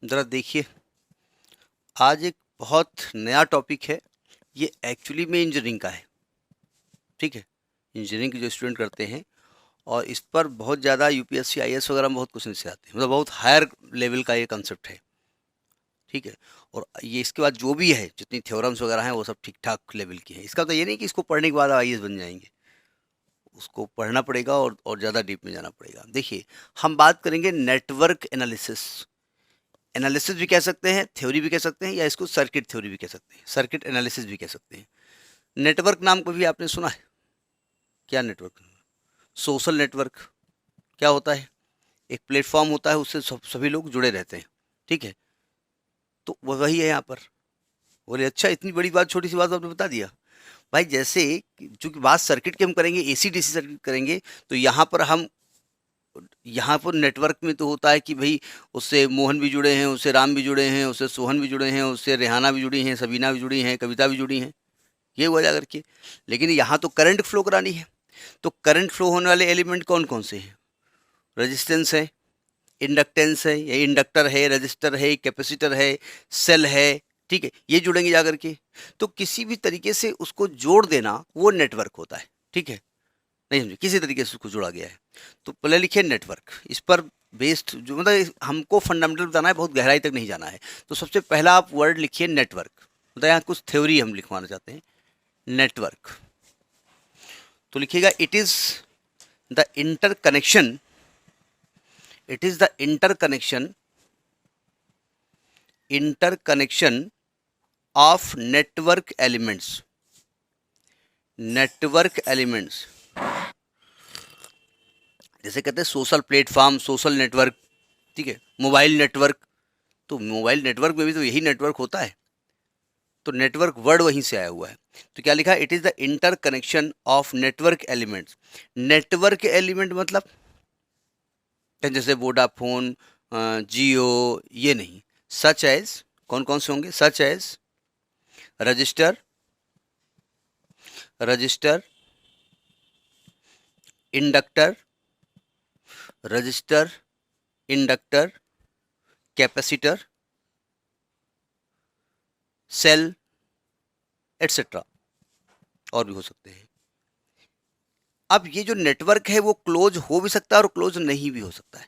ज़रा देखिए, आज एक बहुत नया टॉपिक है। ये एक्चुअली में इंजीनियरिंग का है। ठीक है, इंजीनियरिंग के जो स्टूडेंट करते हैं, और इस पर बहुत ज़्यादा यूपीएससी आईएएस वगैरह में बहुत क्वेश्चन से आते हैं, मतलब बहुत हायर लेवल का ये कंसेप्ट है। ठीक है, और ये इसके बाद जो भी है, जितनी थ्योरम्स वगैरह हैं, वो सब ठीक ठाक लेवल की हैं। इसका तो ये नहीं कि इसको पढ़ने के बाद आईएएस बन जाएंगे। उसको पढ़ना पड़ेगा और ज़्यादा डीप में जाना पड़ेगा। देखिए, हम बात करेंगे नेटवर्क एनालिसिस। एनालिसिस भी कह सकते हैं, थ्योरी भी कह सकते हैं, या इसको सर्किट थ्योरी भी कह सकते हैं, सर्किट एनालिसिस भी कह सकते हैं। नेटवर्क नाम को भी आपने सुना है? क्या नेटवर्क? सोशल नेटवर्क क्या होता है? एक प्लेटफॉर्म होता है, उससे सभी लोग जुड़े रहते हैं। ठीक है, तो वो वही है यहाँ पर। बोले अच्छा, इतनी बड़ी बात, छोटी सी बात आपने बता दिया। भाई जैसे चूंकि बात सर्किट की हम करेंगे, एसी डीसी सर्किट करेंगे, तो यहाँ पर नेटवर्क में तो होता है कि भाई उससे मोहन भी जुड़े हैं, उससे राम भी जुड़े हैं, उससे सोहन भी जुड़े हैं, उससे रेहाना भी जुड़ी हैं, सबीना भी जुड़ी हैं, कविता भी जुड़ी हैं। ये हुआ जा करके। लेकिन यहाँ तो करंट फ्लो करानी है। तो करंट फ्लो होने वाले एलिमेंट कौन कौन से हैं? रेजिस्टेंस है, इंडक्टेंस है, या इंडक्टर है, रजिस्टर है, कैपेसिटर है, सेल है। ठीक है, ये जुड़ेंगे जा करके। तो किसी भी तरीके से उसको जोड़ देना, वो नेटवर्क होता है। ठीक है, नहीं समझे, किसी तरीके से उसको जोड़ा गया है। तो पहले लिखिए नेटवर्क। इस पर बेस्ड जो, मतलब हमको फंडामेंटल बताना है, बहुत गहराई तक नहीं जाना है। तो सबसे पहला आप वर्ड लिखिए नेटवर्क। मतलब यहाँ कुछ थ्योरी हम लिखवाना चाहते हैं। नेटवर्क तो लिखिएगा, it is the interconnection, it is the interconnection of network elements. जैसे कहते हैं सोशल प्लेटफॉर्म, सोशल नेटवर्क। ठीक है, मोबाइल नेटवर्क। तो मोबाइल नेटवर्क में भी तो यही नेटवर्क होता है। तो नेटवर्क वर्ड वहीं से आया हुआ है। तो क्या लिखा है? It is the interconnection of network elements. Network element मतलब जैसे वोडाफोन, जियो, ये नहीं। सच एज, कौन कौन से होंगे? Such as resistor, resistor, inductor, resistor, inductor, capacitor, cell, etcetera, और भी हो सकते हैं। अब ये जो नेटवर्क है वो क्लोज हो भी सकता है और क्लोज नहीं भी हो सकता है।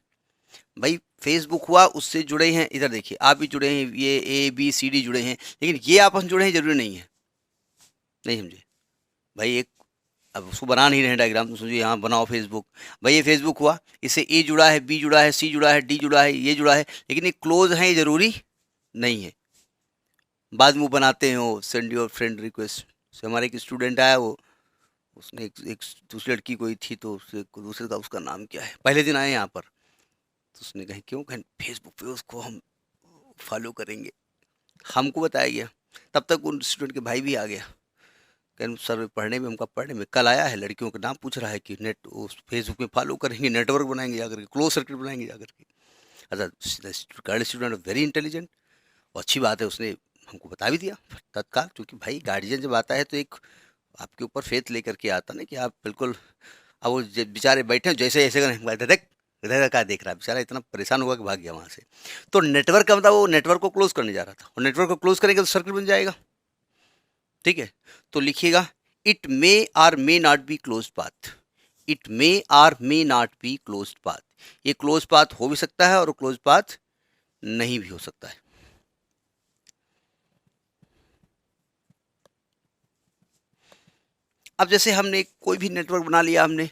भाई फेसबुक हुआ, उससे जुड़े हैं, इधर देखिए आप भी जुड़े हैं, ये ए बी सी डी जुड़े हैं, लेकिन ये आपस में जुड़े हैं जरूरी नहीं है। नहीं समझे भाई? एक, अब उसको बना नहीं रहे डायग्राम, तो सोचिए यहाँ बनाओ फेसबुक। भाई ये फेसबुक हुआ, इससे ए जुड़ा है, बी जुड़ा है, सी जुड़ा है, डी जुड़ा है, ये जुड़ा है, लेकिन ये क्लोज है, ये जरूरी नहीं है। बाद में वो बनाते हैं, वो सेंड योर फ्रेंड रिक्वेस्ट से। हमारे एक स्टूडेंट आया, वो उसने एक दूसरी लड़की कोई थी, तो उससे दूसरे का, उसका नाम क्या है, पहले दिन आए यहाँ पर, तो उसने कहा क्यों? कहें फेसबुक पे उसको हम फॉलो करेंगे। हमको बताया गया, तब तक उन स्टूडेंट के भाई भी आ गया। कहें सर पढ़ने में, हमका पढ़ने में, कल आया है, लड़कियों का नाम पूछ रहा है कि नेट उस फेसबुक में फॉलो करेंगे, नेटवर्क बनाएंगे जाकर के, क्लोज सर्किट बनाएंगे जाकर के। अच्छा, गर्ल स्टूडेंट वेरी इंटेलिजेंट, और अच्छी बात है, उसने हमको बता भी दिया तत्काल। क्योंकि भाई गार्जियन जब आता है तो एक आपके ऊपर फेथ लेकर के आता ना, कि आप बिल्कुल। अब वो बेचारे बैठे हैं, जैसे ऐसे करें, देख इधर का देख रहा है बेचारा, इतना परेशान हुआ कि भाग गया वहाँ से। तो नेटवर्क का मतलब वो नेटवर्क को क्लोज करने जा रहा था, और नेटवर्क को क्लोज करेंगे तो सर्किट बन जाएगा। ठीक है, तो लिखिएगा, it may or may not be close path. It may or may not be close path. ये क्लोज पाथ हो भी सकता है और क्लोज पाथ नहीं भी हो सकता है। अब जैसे हमने कोई भी नेटवर्क बना लिया, हमने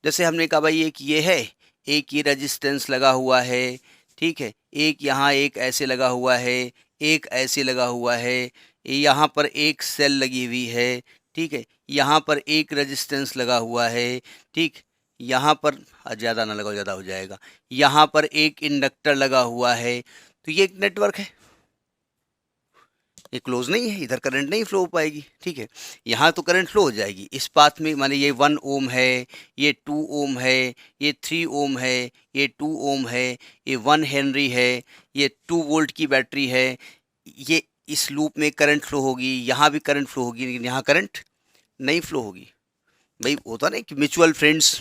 जैसे हमने कहा भाई एक ये है, एक ये रेजिस्टेंस लगा हुआ है। ठीक है, एक यहाँ एक ऐसे लगा हुआ है, एक ऐसे लगा हुआ है, यहाँ पर एक सेल लगी हुई है। ठीक है, यहाँ पर एक रेजिस्टेंस लगा हुआ है। ठीक, यहाँ पर ज़्यादा ना लगाओ, ज़्यादा हो जाएगा। यहाँ पर एक इंडक्टर लगा हुआ है। तो ये एक नेटवर्क है। ये क्लोज नहीं है, इधर करंट नहीं फ्लो हो पाएगी। ठीक है, यहाँ तो करंट फ्लो हो जाएगी इस पाथ में। माने ये 1 ओम है, ये 2 ओम है, ये 3 ओम है, ये 2 ओम है, ये 1 हेनरी है, ये 2 वोल्ट की बैटरी है। ये इस लूप में करंट फ्लो होगी, यहाँ भी करंट फ्लो होगी, लेकिन यहाँ करंट नहीं फ्लो होगी। भाई होता नहीं कि म्यूचुअल फ्रेंड्स,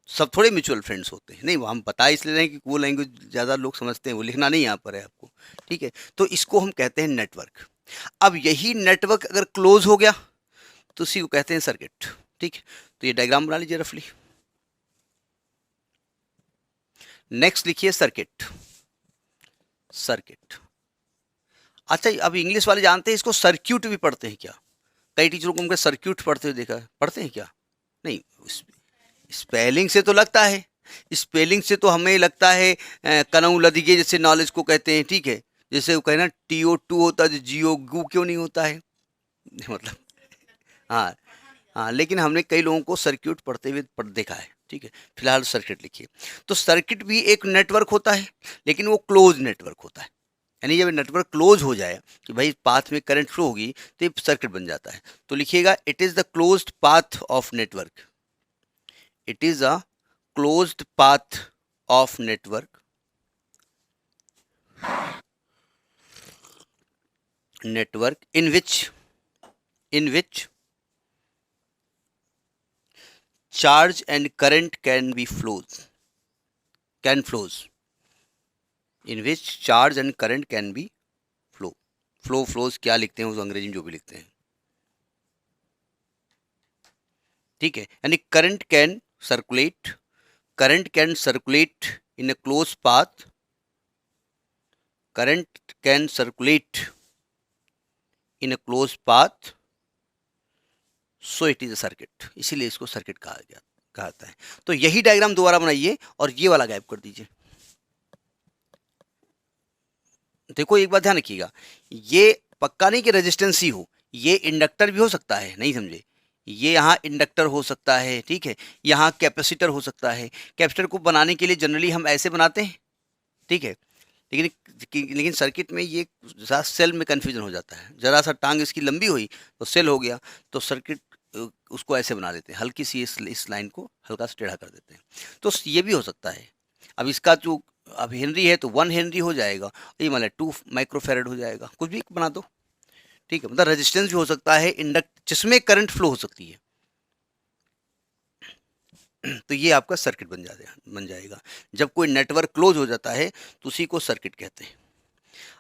सब थोड़े म्यूचुअल फ्रेंड्स होते हैं। नहीं, वो हम बता इसलिए रहे हैं कि वो लैंग्वेज ज़्यादा लोग समझते हैं, वो लिखना नहीं यहाँ पर है आपको। ठीक है, तो इसको हम कहते हैं नेटवर्क। अब यही नेटवर्क अगर क्लोज हो गया तो उसी को कहते हैं सर्किट। ठीक है, तो ये डायग्राम बना लीजिए रफली। नेक्स्ट लिखिए सर्किट। सर्किट, अच्छा अब इंग्लिश वाले जानते हैं इसको सर्क्यूट भी पढ़ते हैं क्या? कई टीचरों को उनके सर्क्यूट पढ़ते हुए देखा है, पढ़ते हैं क्या? नहीं, स्पेलिंग से तो लगता है, स्पेलिंग से तो हमें लगता है कनऊ लदिगे जैसे नॉलेज को कहते हैं। ठीक है, जैसे वो कहे ना TO2 होता है, GO गू क्यों नहीं होता है मतलब, हाँ हाँ, लेकिन हमने कई लोगों को सर्क्यूट पढ़ते हुए देखा है। ठीक है, फिलहाल सर्किट लिखिए। तो सर्किट भी एक नेटवर्क होता है, लेकिन वो क्लोज नेटवर्क होता है। यानी जब नेटवर्क क्लोज हो जाए कि भाई पाथ में करंट फ्लो होगी तो ये सर्किट बन जाता है। तो लिखिएगा it is the closed path of network. It is a closed path of network, network in which charge and current can flows, in which charge and current can be flows क्या लिखते हैं उस अंग्रेजी में जो भी लिखते हैं। ठीक है, यानी current can circulate in a close path, current can circulate in a close path, so it is a circuit, इसीलिए इसको सर्किट कहा जाता है। तो यही डायग्राम दोबारा बनाइए और ये वाला गायब कर दीजिए। देखो एक बात ध्यान रखिएगा, ये पक्का नहीं कि रेजिस्टेंस ही हो, ये इंडक्टर भी हो सकता है, नहीं समझे, ये यहाँ इंडक्टर हो सकता है। ठीक है, यहाँ कैपेसिटर हो सकता है। कैपेसिटर को बनाने के लिए जनरली हम ऐसे बनाते हैं। ठीक है, लेकिन सर्किट में ये सेल में कन्फ्यूजन हो जाता है, जरा सा टांग इसकी लंबी हुई तो सेल हो गया, तो सर्किट उसको ऐसे बना देते हैं, हल्की सी इस लाइन को हल्का सा टेढ़ा कर देते हैं। तो ये भी हो सकता है। अब इसका जो अब हेनरी है तो 1 हेनरी हो जाएगा, ये मतलब 2 माइक्रोफेरेड हो जाएगा, कुछ भी बना दो। ठीक है, मतलब रेजिस्टेंस भी हो सकता है, जिसमें करंट फ्लो हो सकती है। तो ये आपका सर्किट बन जाएगा। जब कोई नेटवर्क क्लोज हो जाता है तो उसी को सर्किट कहते हैं।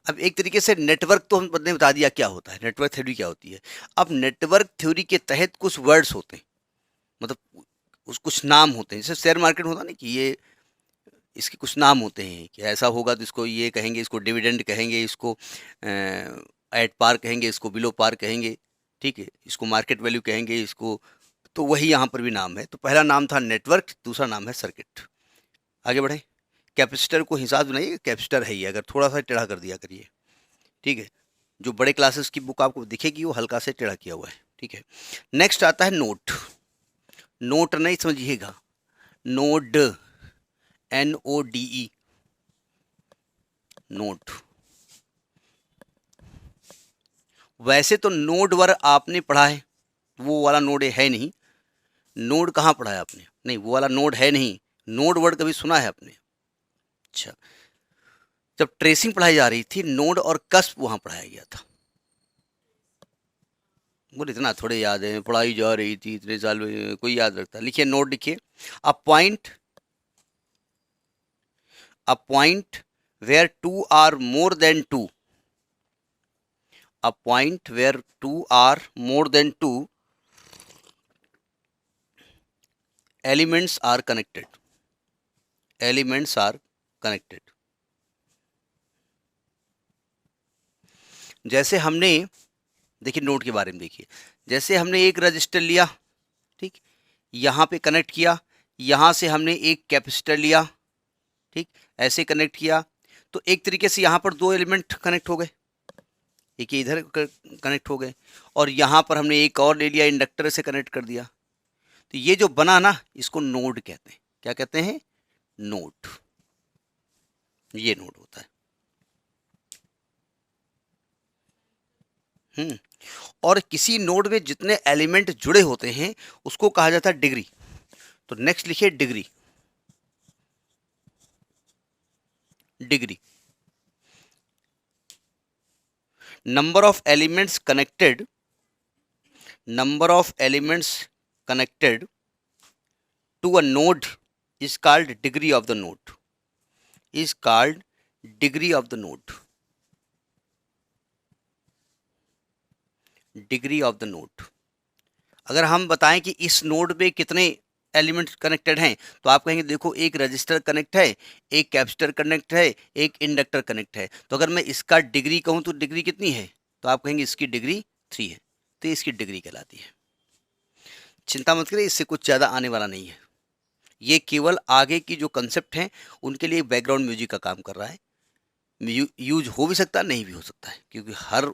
अब एक तरीके से नेटवर्क तो हमने बता दिया क्या होता है, नेटवर्क थ्योरी क्या होती है। अब नेटवर्क थ्योरी के तहत कुछ वर्ड्स होते हैं, मतलब कुछ नाम होते हैं। जैसे शेयर मार्केट होता ना कि ये इसके कुछ नाम होते हैं कि ऐसा होगा तो इसको ये कहेंगे, इसको डिविडेंड कहेंगे, इसको एट पार कहेंगे, इसको बिलो पार कहेंगे। ठीक है, इसको मार्केट वैल्यू कहेंगे, इसको, तो वही यहाँ पर भी नाम है। तो पहला नाम था नेटवर्क, दूसरा नाम है सर्किट। आगे बढ़े, कैपेसिटर को हिसाब बनाइए, कैपेसिटर है ये, अगर थोड़ा सा टेढ़ा कर दिया करिए। ठीक है, जो बड़े क्लासेस की बुक आपको दिखेगी वो हल्का से टेढ़ा किया हुआ है। ठीक है, नेक्स्ट आता है नोट। नोट नहीं समझिएगा, नोड, NODE, नोट। वैसे तो नोड वर आपने पढ़ा है, वो वाला नोड है नहीं। नोड कहाँ पढ़ा है आपने? नहीं, वो वाला नोड है नहीं। नोड वर्ड कभी सुना है आपने? अच्छा, जब ट्रेसिंग पढ़ाई जा रही थी नोड और कस्प वहां पढ़ाया गया था। बोले इतना थोड़े याद है, पढ़ाई जा रही थी इतने साल में, कोई याद रखता? लिखिए, नोड लिखिए, a point where two or more than two, a point where two are more than two elements are connected, elements are connected। जैसे हमने, देखिए नोड के बारे में देखिए, जैसे हमने एक रजिस्टर लिया, ठीक, यहाँ पे कनेक्ट किया, यहाँ से हमने एक कैपेसिटर लिया, ठीक, ऐसे कनेक्ट किया, तो एक तरीके से यहाँ पर दो एलिमेंट कनेक्ट हो गए, एक इधर कनेक्ट हो गए, और यहाँ पर हमने एक और ले लिया, इंडक्टर से कनेक्ट कर दिया। तो ये जो बना ना, इसको नोड कहते हैं। क्या कहते हैं? नोड। ये नोड होता है। और किसी नोड में जितने एलिमेंट जुड़े होते हैं उसको कहा जाता है डिग्री। तो नेक्स्ट लिखिए degree. Degree, number of elements connected, number of elements connected to a node is called degree of the node, is called degree of the node। Degree of the node. अगर हम बताएं कि इस node पे कितने element connected हैं, तो आप कहेंगे देखो एक रजिस्टर कनेक्ट है, एक कैपेसिटर कनेक्ट है, एक इंडक्टर कनेक्ट है। तो अगर मैं इसका डिग्री कहूं तो डिग्री कितनी है, तो आप कहेंगे इसकी डिग्री 3 है, तो इसकी डिग्री कहलाती है। चिंता मत करिए, इससे कुछ ज़्यादा आने वाला नहीं है। ये केवल आगे की जो कंसेप्ट हैं उनके लिए बैकग्राउंड म्यूजिक का काम कर रहा है। यूज हो भी सकता है, नहीं भी हो सकता है, क्योंकि हर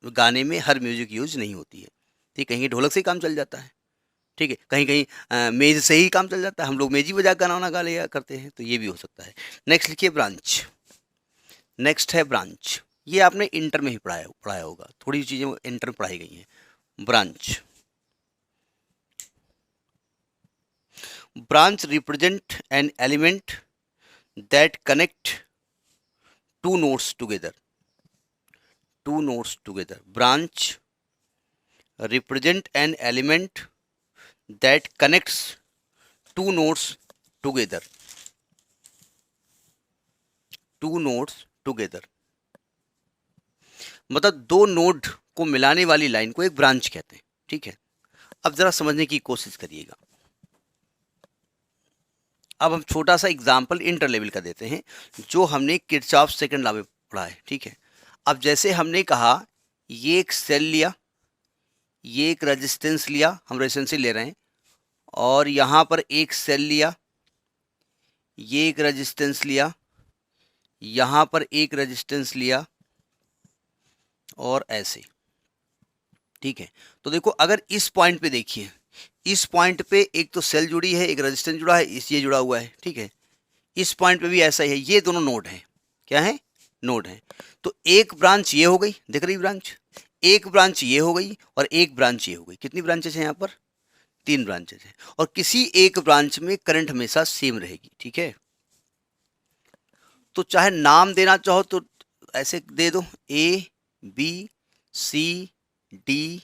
गाने में हर म्यूजिक यूज नहीं होती है। ठीक, कहीं ढोलक से ही काम चल जाता है, ठीक है, कहीं कहीं मेज से ही काम चल जाता है, हम लोग मेज ही बजा गाना वाना गा लिया करते हैं, तो ये भी हो सकता है। नेक्स्ट लिखिए ब्रांच। नेक्स्ट है ब्रांच। ये आपने इंटर में ही पढ़ाया होगा, थोड़ी चीज़ें इंटर में पढ़ाई गई हैं। Branch, branch represent an element that connect two nodes together. Two nodes together. Branch represent an element that connects two nodes together. Two nodes together. मतलब दो नोड को मिलाने वाली लाइन को एक ब्रांच कहते हैं। ठीक है, अब जरा समझने की कोशिश करिएगा। अब हम छोटा सा एग्जाम्पल इंटर लेवल का देते हैं, जो हमने किरचॉफ सेकंड लॉ में पढ़ा है। ठीक है, अब जैसे हमने कहा ये एक सेल लिया, ये एक रेजिस्टेंस लिया, हम रेजिस्टेंस ही ले रहे हैं, और यहाँ पर एक सेल लिया, ये एक रेजिस्टेंस लिया, यहाँ पर एक रेजिस्टेंस लिया, और ऐसे। ठीक है, तो देखो अगर इस पॉइंट पे देखिए, इस पॉइंट पे एक तो सेल जुड़ी है, एक रेजिस्टेंस जुड़ा है, इस ये जुड़ा हुआ है। ठीक है, इस पॉइंट पे भी ऐसा ही है, ये दोनों नोड हैं। क्या है? नोड है। तो एक ब्रांच ये हो गई, दिख रही ब्रांच, एक ब्रांच ये हो गई, और एक ब्रांच ये हो गई। कितनी ब्रांचेस हैं यहाँ पर? 3 ब्रांचेस हैं, और किसी एक ब्रांच में करंट हमेशा सेम रहेगी। ठीक है, तो चाहे नाम देना चाहो तो ऐसे दे दो, A B C D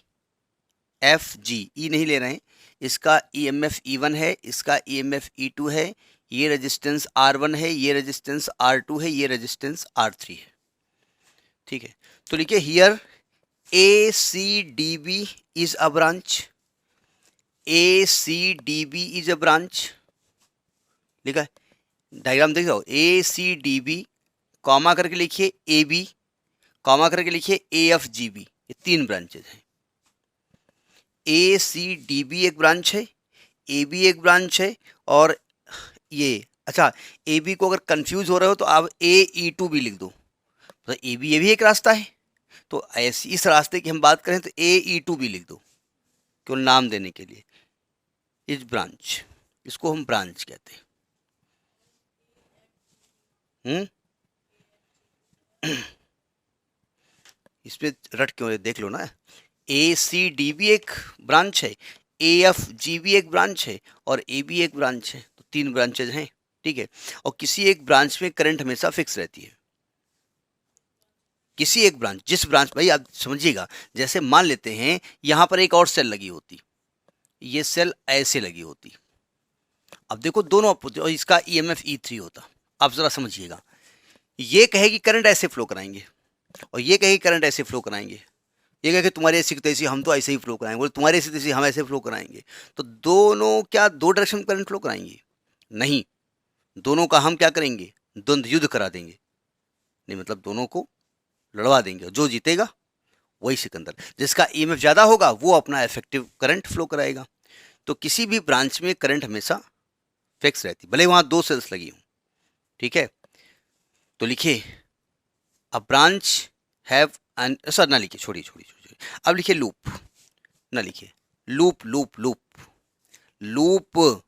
F G. E नहीं ले रहे हैं, इसका ईएमएफ E1 है, इसका ईएमएफ E2 है, ये रेजिस्टेंस R1 है, ये रेजिस्टेंस R2 है, ये रेजिस्टेंस R3 है। ठीक है, तो लिखिए here A C D B is a branch, A C D B is a branch. लिखा है, डायग्राम देख रहे हो, A C D B, comma करके लिखिए ए बी, कॉमा करके लिखिए ए एफ जी बी। ये 3 ब्रांचेज हैं। ए सी डी बी एक ब्रांच है, ए बी एक ब्रांच है, और ये, अच्छा, ए बी को अगर कंफ्यूज हो रहे हो तो आप AE2 भी लिख दो, तो ए बी ये भी एक रास्ता है। तो ऐसी इस रास्ते की हम बात करें तो AE2 भी लिख दो, केवल नाम देने के लिए। इस ब्रांच, इसको हम ब्रांच कहते हैं। इस पे रट क्यों रहे, देख लो ना। ए सी डी बी एक ब्रांच है, ए एफ जी बी एक ब्रांच है, और ए बी एक ब्रांच है, तो 3 ब्रांचेज हैं। ठीक है, और किसी एक ब्रांच में करंट हमेशा फिक्स रहती है। किसी एक ब्रांच, जिस ब्रांच, भाई आप समझिएगा, जैसे मान लेते हैं यहाँ पर एक और सेल लगी होती, ये सेल ऐसे लगी होती, अब देखो दोनों अपोजिट, और इसका ईएमएफ E3 होता। आप जरा समझिएगा, ये कहेगी करंट ऐसे फ्लो कराएंगे, और ये कहेगी करंट ऐसे फ्लो कराएंगे। ये कहे कि तुम्हारी ऐसी तैसी, हम तो ऐसे ही फ्लो कराएंगे, बोले तुम्हारी ऐसी तैसी, हम ऐसे फ्लो कराएंगे। तो दोनों क्या दो डायरेक्शन में करंट फ्लो कराएंगे? नहीं, दोनों का हम क्या करेंगे? द्वंद्व युद्ध करा देंगे। नहीं मतलब दोनों को लड़वा देंगे, जो जीतेगा वही सिकंदर। जिसका ईएमएफ ज़्यादा होगा वो अपना इफेक्टिव करंट फ्लो कराएगा। तो किसी भी ब्रांच में करंट हमेशा फिक्स रहती, भले वहाँ 2 सेल्स लगी हों। ठीक है, तो लिखिए a branch have an, sir ना लिखिए, छोड़िए छोड़िए छोड़िए, अब लिखिए लूप, ना लिखिए loop, loop loop loop.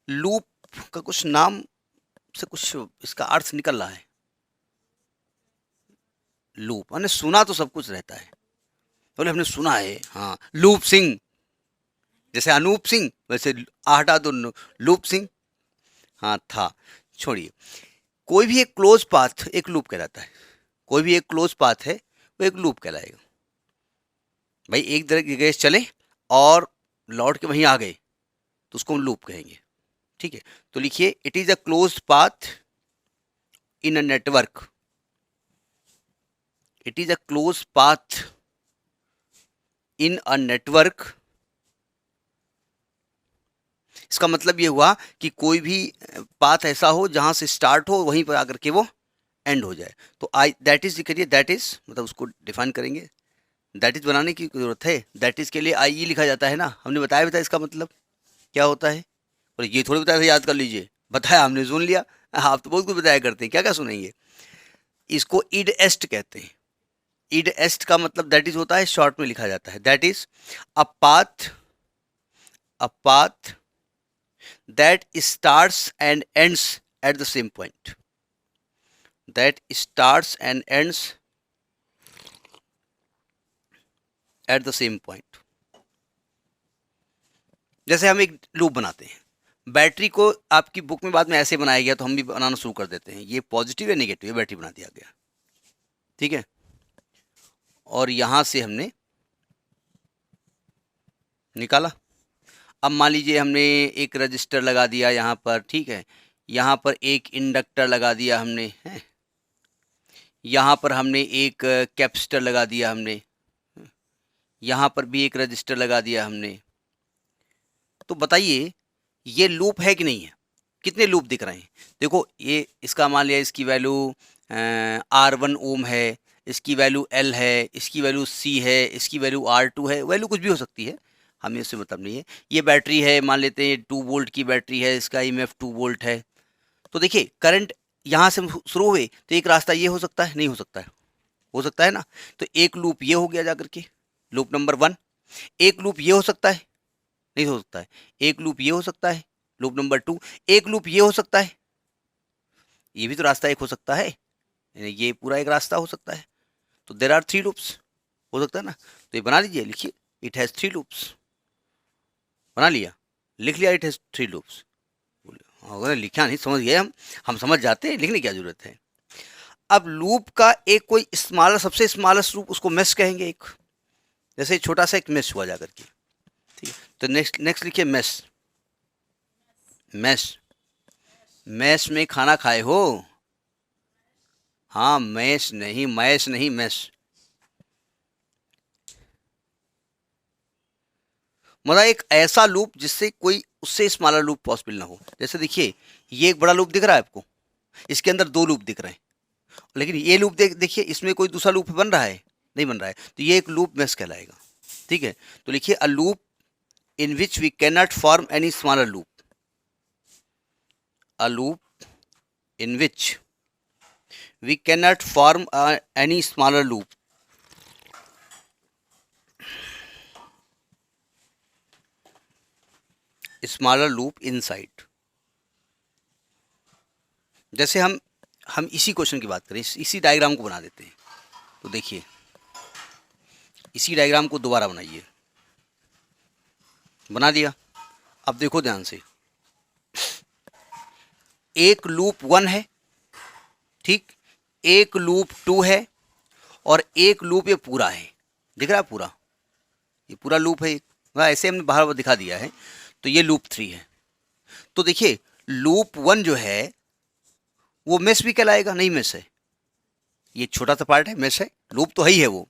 Loop का कुछ नाम से कुछ इसका अर्थ निकल रहा है। लूप मैंने सुना तो सब कुछ रहता है, बोले हमने सुना है, हाँ लूप सिंह, जैसे अनूप सिंह वैसे हटा दो लूप सिंह, हाँ था। छोड़िए, कोई भी एक क्लोज पाथ एक लूप कहलाता है। कोई भी एक क्लोज पाथ है वो एक लूप कहलाएगा। भाई एक जगह चले और लौट के वहीं आ गए तो उसको हम लूप कहेंगे। ठीक है, तो लिखिए it is a closed path in a network, it is a close path in a network. इसका मतलब ये हुआ कि कोई भी पाथ ऐसा हो जहां से स्टार्ट हो वहीं पर आकर के वो एंड हो जाए। तो आई दैट इज करिए, दैट इज मतलब उसको डिफाइन करेंगे। दैट इज बनाने की जरूरत है, दैट इज के लिए आई ई लिखा जाता है ना, हमने बताया भी था इसका मतलब क्या होता है। और ये थोड़ी बताया था याद कर लीजिए, बताया हमने सुन लिया। आप तो बहुत कुछ बताया करते हैं, क्या क्या सुनेंगे। इसको इड एस्ट कहते हैं। इड एस्ट का मतलब दैट इज होता है, शॉर्ट में लिखा जाता है, that is a path, a path that starts and ends at the same point, that starts and ends at the same point। जैसे हम एक लूप बनाते हैं, बैटरी को आपकी बुक में बाद में ऐसे बनाया गया तो हम भी बनाना शुरू कर देते हैं, ये पॉजिटिव या नेगेटिव है, बैटरी बना दिया गया, ठीक है। और यहां से हमने निकाला। अब मान लीजिए हमने एक रजिस्टर लगा दिया यहाँ पर, ठीक है, यहाँ पर एक इंडक्टर लगा दिया हमने, है, यहाँ पर हमने एक कैपेसिटर लगा दिया हमने, यहाँ पर भी एक रजिस्टर लगा दिया हमने। तो बताइए ये लूप है कि नहीं है, कितने लूप दिख रहे हैं। देखो ये इसका मान लिया इसकी वैल्यू R1 ओम है, इसकी वैल्यू L है, इसकी वैल्यू C है, इसकी वैल्यू R2 है, वैल्यू कुछ भी हो सकती है, हमें इससे मतलब नहीं है। ये बैटरी है, मान लेते हैं 2 वोल्ट की बैटरी है, इसका EMF 2 वोल्ट है। तो देखिए करंट यहाँ से शुरू हुए तो एक रास्ता ये हो सकता है, नहीं हो सकता है, हो सकता है ना। तो एक लूप ये हो गया जाकर के, लूप नंबर 1। एक लूप ये हो सकता है, नहीं हो सकता है। एक लूप ये हो सकता है, लूप नंबर 2। एक लूप ये हो सकता है, ये भी तो रास्ता एक हो सकता है, ये पूरा एक रास्ता हो सकता है। तो देर आर 3 लूप्स, हो सकता है ना। तो ये बना लीजिए, लिखिए इट हैज़ 3 लूप्स, बना लिया, लिख लिया इट हैज़ 3 लूप्स। अगर लिखा नहीं समझ गए हम समझ जाते हैं, लिखने की क्या जरूरत है। अब लूप का एक कोई स्मॉलर, सबसे स्मॉलेस्ट लूप उसको मेश कहेंगे एक, जैसे छोटा सा एक मेश हुआ जाकर के, ठीक है। तो नेक्स्ट नेक्स्ट लिखिए मेश, मैश, मैश में खाना खाए हो, हाँ मैश नहीं, मैश नहीं, मैश। मतलब एक ऐसा लूप जिससे कोई उससे स्मॉलर लूप पॉसिबल ना हो। जैसे देखिए ये एक बड़ा लूप दिख रहा है आपको, इसके अंदर 2 लूप दिख रहे हैं, लेकिन ये लूप देखिए इसमें कोई दूसरा लूप बन रहा है, नहीं बन रहा है, तो ये एक लूप मैश कहलाएगा, ठीक है। तो लिखिए a loop in which we can not form any smaller loop, a loop in which we cannot form any smaller loop, smaller loop inside। जैसे हम इसी क्वेश्चन की बात करें, इसी डायग्राम को बना देते हैं। तो देखिए इसी डायग्राम को दोबारा बनाइए, बना दिया। अब देखो ध्यान से, एक लूप 1 है, ठीक, एक लूप 2 है, और एक लूप ये पूरा है, दिख रहा है पूरा, ये पूरा लूप है, ऐसे हमने बाहर दिखा दिया है। तो ये लूप 3 है। तो देखिए लूप 1 जो है वो मेश भी कहलाएगा, नहीं मेश है, ये छोटा सा पार्ट है, मेश है, लूप तो है ही है वो।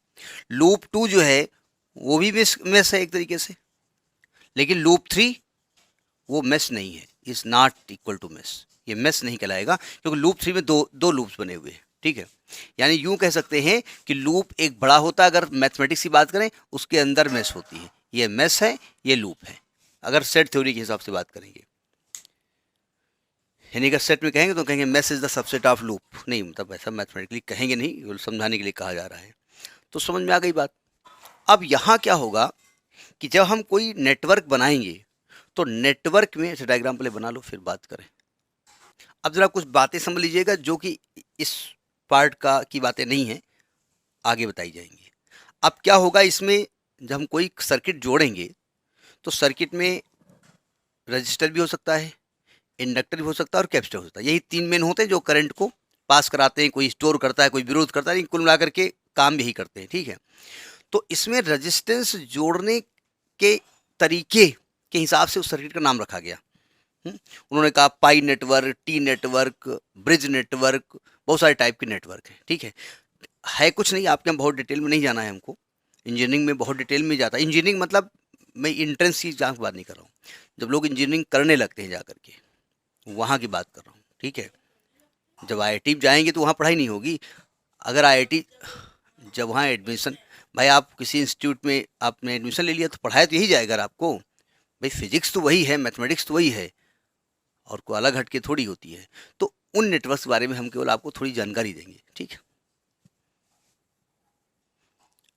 लूप 2 जो है वो भी मेश है एक तरीके से, लेकिन लूप 3 वो मेश नहीं है, is not equal to mesh, ये मेश नहीं कहलाएगा, क्योंकि लूप 3 में दो लूप्स बने हुए हैं, ठीक है। यानी यूं कह सकते हैं कि लूप एक बड़ा होता है, अगर मैथमेटिक्स की बात करें उसके अंदर मेश होती है, ये मेश है, ये लूप है, अगर सेट थ्योरी के हिसाब से बात करेंगे। यानी अगर सेट में कहेंगे तो कहेंगे mesh is the subset of loop, नहीं मतलब ऐसा मैथमेटिकली कहेंगे नहीं, समझाने के लिए कहा जा रहा है। तो समझ में आ गई बात। अब यहाँ क्या होगा कि जब हम कोई नेटवर्क बनाएंगे तो नेटवर्क में, ऐसे डायग्राम पहले बना लो फिर बात करें। अब जरा कुछ बातें समझ लीजिएगा जो कि इस पार्ट का की बातें नहीं हैं, आगे बताई जाएंगी। अब क्या होगा इसमें, जब हम कोई सर्किट जोड़ेंगे तो सर्किट में रजिस्टर भी हो सकता है, इंडक्टर भी हो सकता है और कैपेसिटर हो सकता है। यही 3 मेन होते हैं जो करंट को पास कराते हैं, कोई स्टोर करता है, कोई विरोध करता है, लेकिन कुल मिलाकर के काम यही करते हैं, ठीक है। तो इसमें रेजिस्टेंस जोड़ने के तरीके के हिसाब से उस सर्किट का नाम रखा गया। उन्होंने कहा pi network, T network, bridge network, बहुत सारे टाइप के नेटवर्क हैं, ठीक है। है कुछ नहीं, आपके यहाँ बहुत डिटेल में नहीं जाना है हमको। इंजीनियरिंग में बहुत डिटेल में जाता है। इंजीनियरिंग मतलब मैं इंट्रेंस की जहाँ बात नहीं कर रहा हूँ, जब लोग इंजीनियरिंग करने लगते हैं जा करके, वहाँ की बात कर रहा हूँ, ठीक है। जब आईआईटी जाएंगे तो वहाँ पढ़ाई नहीं होगी। अगर आईआईटी, जब वहाँ एडमिशन, भाई आप किसी इंस्टीट्यूट में आपने एडमिशन ले लिया तो पढ़ाया तो यही जाएगा आपको। भाई फिजिक्स तो वही है, मैथमेटिक्स तो वही है, और कोई अलग हटके थोड़ी होती है। तो उन नेटवर्क्स के बारे में हम केवल आपको थोड़ी जानकारी देंगे, ठीक है।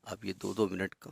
अब ये 2-2 मिनट का